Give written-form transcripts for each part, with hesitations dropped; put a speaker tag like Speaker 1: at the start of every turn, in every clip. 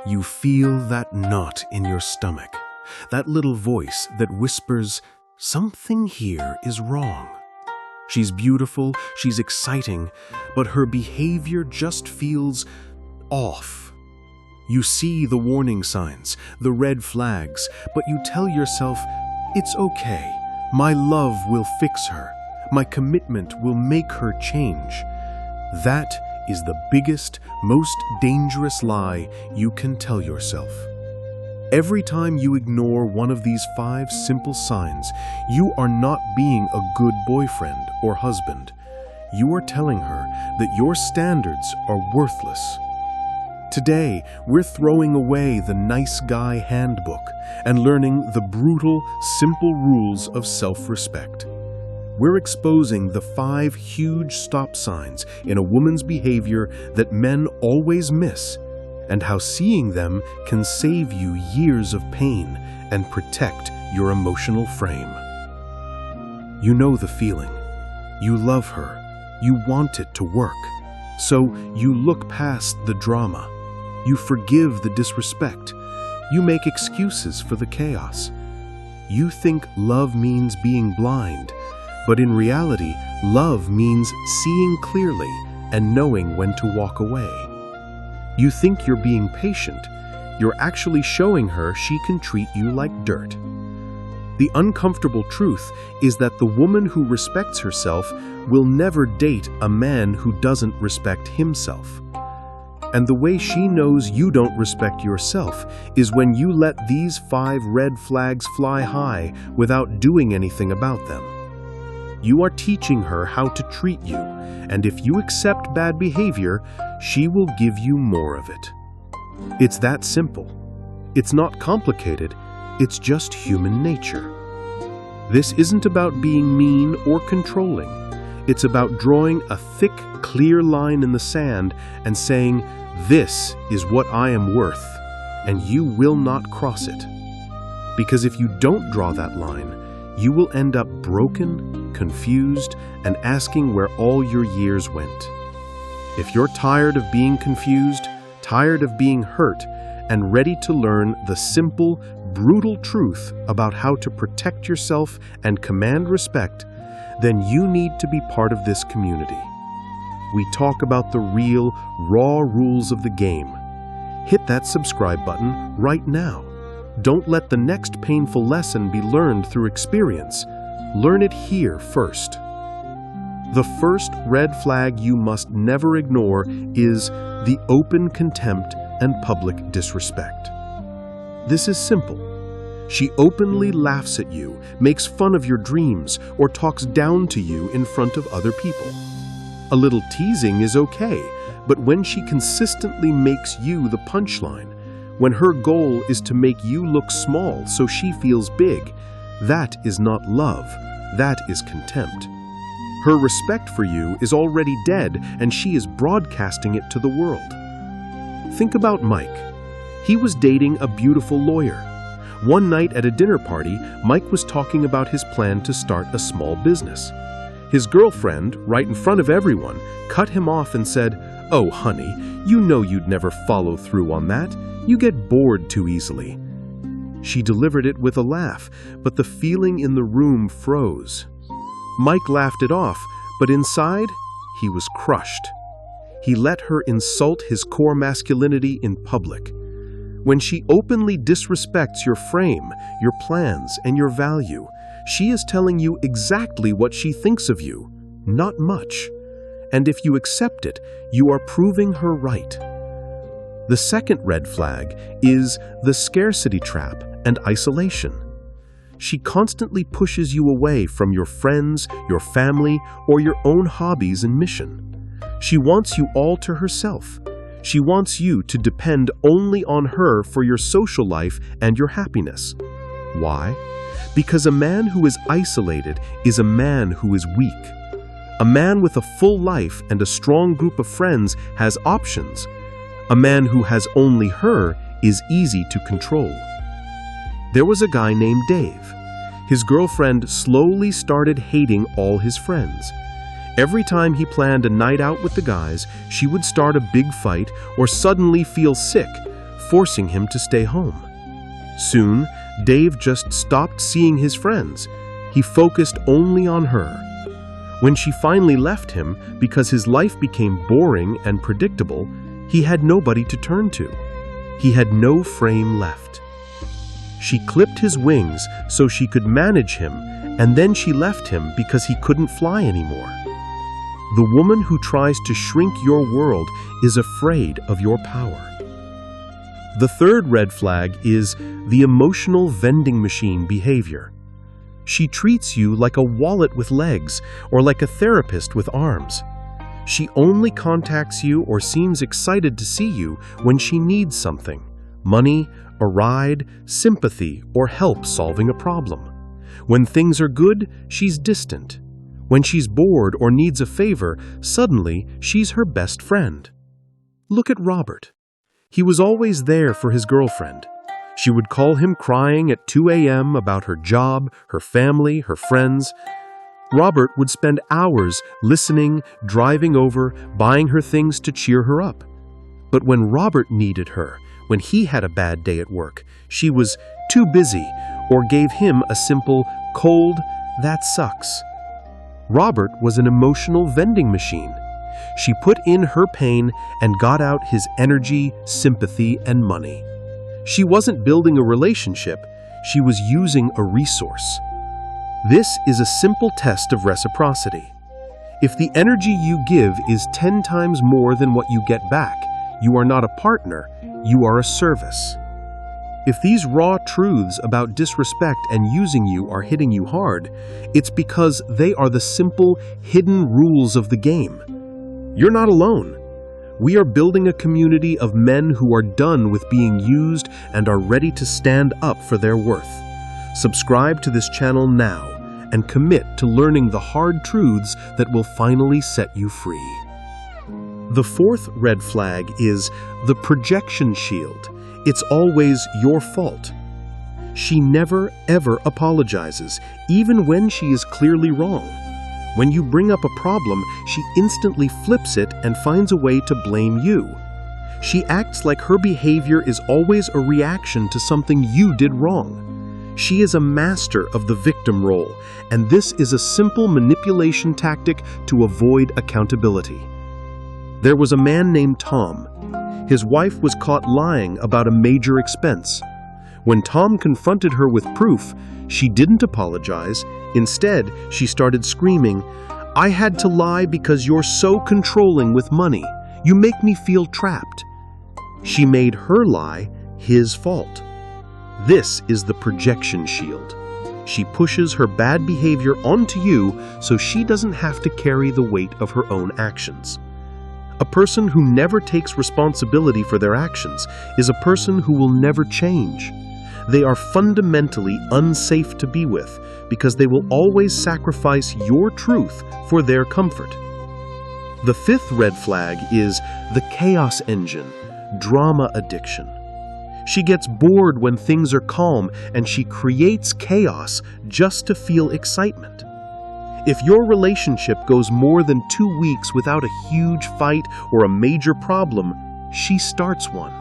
Speaker 1: You feel that knot in your stomach, that little voice that whispers, "Something here is wrong." She's beautiful, she's exciting, but her behavior just feels off. You see the warning signs, the red flags, but you tell yourself, "It's okay. My love will fix her. My commitment will make her change." That is the biggest, most dangerous lie you can tell yourself. Every time you ignore one of these 5 simple signs, you are not being a good boyfriend or husband. You are telling her that your standards are worthless. Today, we're throwing away the nice guy handbook and learning the brutal, simple rules of self-respect. We're exposing the 5 huge stop signs in a woman's behavior that men always miss, and how seeing them can save you years of pain and protect your emotional frame. You know the feeling. You love her. You want it to work. So you look past the drama. You forgive the disrespect. You make excuses for the chaos. You think love means being blind, but in reality, love means seeing clearly and knowing when to walk away. You think you're being patient. You're actually showing her she can treat you like dirt. The uncomfortable truth is that the woman who respects herself will never date a man who doesn't respect himself. And the way she knows you don't respect yourself is when you let these 5 red flags fly high without doing anything about them. You are teaching her how to treat you, and if you accept bad behavior, she will give you more of it. It's that simple. It's not complicated, it's just human nature. This isn't about being mean or controlling. It's about drawing a thick, clear line in the sand and saying, "This is what I am worth, and you will not cross it." Because if you don't draw that line, you will end up broken, confused, and asking where all your years went. If you're tired of being confused, tired of being hurt, and ready to learn the simple, brutal truth about how to protect yourself and command respect, then you need to be part of this community. We talk about the real, raw rules of the game. Hit that subscribe button right now. Don't let the next painful lesson be learned through experience. Learn it here first. The first red flag you must never ignore is the open contempt and public disrespect. This is simple. She openly laughs at you, makes fun of your dreams, or talks down to you in front of other people. A little teasing is okay, but when she consistently makes you the punchline, when her goal is to make you look small so she feels big, that is not love, that is contempt. Her respect for you is already dead, and she is broadcasting it to the world. Think about Mike. He was dating a beautiful lawyer. One night at a dinner party, Mike was talking about his plan to start a small business. His girlfriend, right in front of everyone, cut him off and said, "Oh, honey, you know you'd never follow through on that. You get bored too easily." She delivered it with a laugh, but the feeling in the room froze. Mike laughed it off, but inside, he was crushed. He let her insult his core masculinity in public. When she openly disrespects your frame, your plans, and your value, she is telling you exactly what she thinks of you, not much. And if you accept it, you are proving her right. The second red flag is the scarcity trap and isolation. She constantly pushes you away from your friends, your family, or your own hobbies and mission. She wants you all to herself. She wants you to depend only on her for your social life and your happiness. Why? Because a man who is isolated is a man who is weak. A man with a full life and a strong group of friends has options. A man who has only her is easy to control. There was a guy named Dave. His girlfriend slowly started hating all his friends. Every time he planned a night out with the guys, she would start a big fight or suddenly feel sick, forcing him to stay home. Soon, Dave just stopped seeing his friends. He focused only on her. When she finally left him because his life became boring and predictable, he had nobody to turn to. He had no frame left. She clipped his wings so she could manage him, and then she left him because he couldn't fly anymore. The woman who tries to shrink your world is afraid of your power. The third red flag is the emotional vending machine behavior. She treats you like a wallet with legs or like a therapist with arms. She only contacts you or seems excited to see you when she needs something: money, a ride, sympathy, or help solving a problem. When things are good, she's distant. When she's bored or needs a favor, suddenly she's her best friend. Look at Robert. He was always there for his girlfriend. She would call him crying at 2 a.m. about her job, her family, her friends. Robert would spend hours listening, driving over, buying her things to cheer her up. But when Robert needed her, when he had a bad day at work, she was too busy or gave him a simple, cold, "that sucks." Robert was an emotional vending machine. She put in her pain and got out his energy, sympathy, and money. She wasn't building a relationship, she was using a resource. This is a simple test of reciprocity. If the energy you give is 10 times more than what you get back, you are not a partner, you are a service. If these raw truths about disrespect and using you are hitting you hard, it's because they are the simple, hidden rules of the game. You're not alone. We are building a community of men who are done with being used and are ready to stand up for their worth. Subscribe to this channel now and commit to learning the hard truths that will finally set you free. The fourth red flag is the projection shield. It's always your fault. She never, ever apologizes, even when she is clearly wrong. When you bring up a problem, she instantly flips it and finds a way to blame you. She acts like her behavior is always a reaction to something you did wrong. She is a master of the victim role, and this is a simple manipulation tactic to avoid accountability. There was a man named Tom. His wife was caught lying about a major expense. When Tom confronted her with proof, she didn't apologize. Instead, she started screaming, "I had to lie because you're so controlling with money. You make me feel trapped." She made her lie his fault. This is the projection shield. She pushes her bad behavior onto you so she doesn't have to carry the weight of her own actions. A person who never takes responsibility for their actions is a person who will never change. They are fundamentally unsafe to be with because they will always sacrifice your truth for their comfort. The fifth red flag is the chaos engine, drama addiction. She gets bored when things are calm and she creates chaos just to feel excitement. If your relationship goes more than 2 weeks without a huge fight or a major problem, she starts one.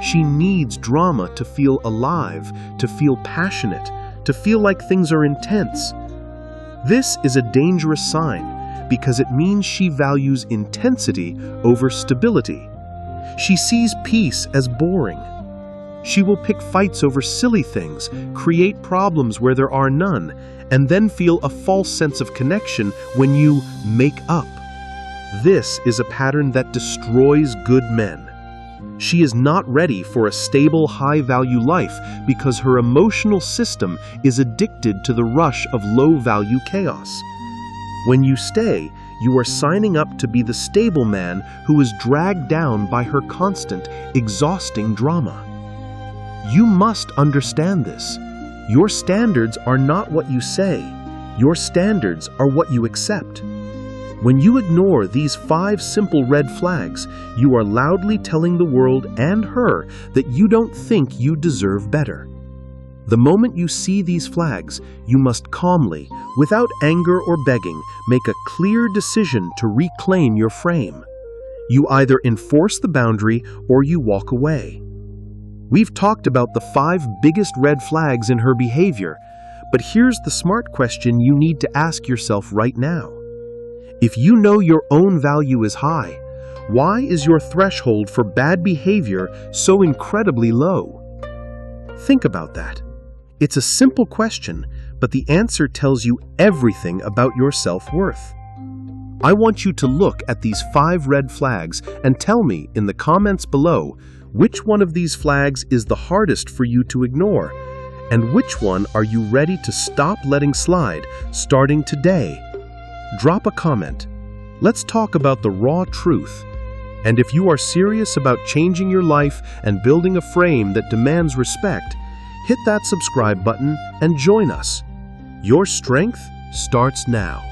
Speaker 1: She needs drama to feel alive, to feel passionate, to feel like things are intense. This is a dangerous sign because it means she values intensity over stability. She sees peace as boring. She will pick fights over silly things, create problems where there are none, and then feel a false sense of connection when you make up. This is a pattern that destroys good men. She is not ready for a stable, high-value life because her emotional system is addicted to the rush of low-value chaos. When you stay, you are signing up to be the stable man who is dragged down by her constant, exhausting drama. You must understand this. Your standards are not what you say. Your standards are what you accept. When you ignore these 5 simple red flags, you are loudly telling the world and her that you don't think you deserve better. The moment you see these flags, you must calmly, without anger or begging, make a clear decision to reclaim your frame. You either enforce the boundary or you walk away. We've talked about the 5 biggest red flags in her behavior, but here's the smart question you need to ask yourself right now. If you know your own value is high, why is your threshold for bad behavior so incredibly low? Think about that. It's a simple question, but the answer tells you everything about your self-worth. I want you to look at these 5 red flags and tell me in the comments below which one of these flags is the hardest for you to ignore, and which one are you ready to stop letting slide starting today. Drop a comment. Let's talk about the raw truth. And if you are serious about changing your life and building a frame that demands respect, hit that subscribe button and join us. Your strength starts now.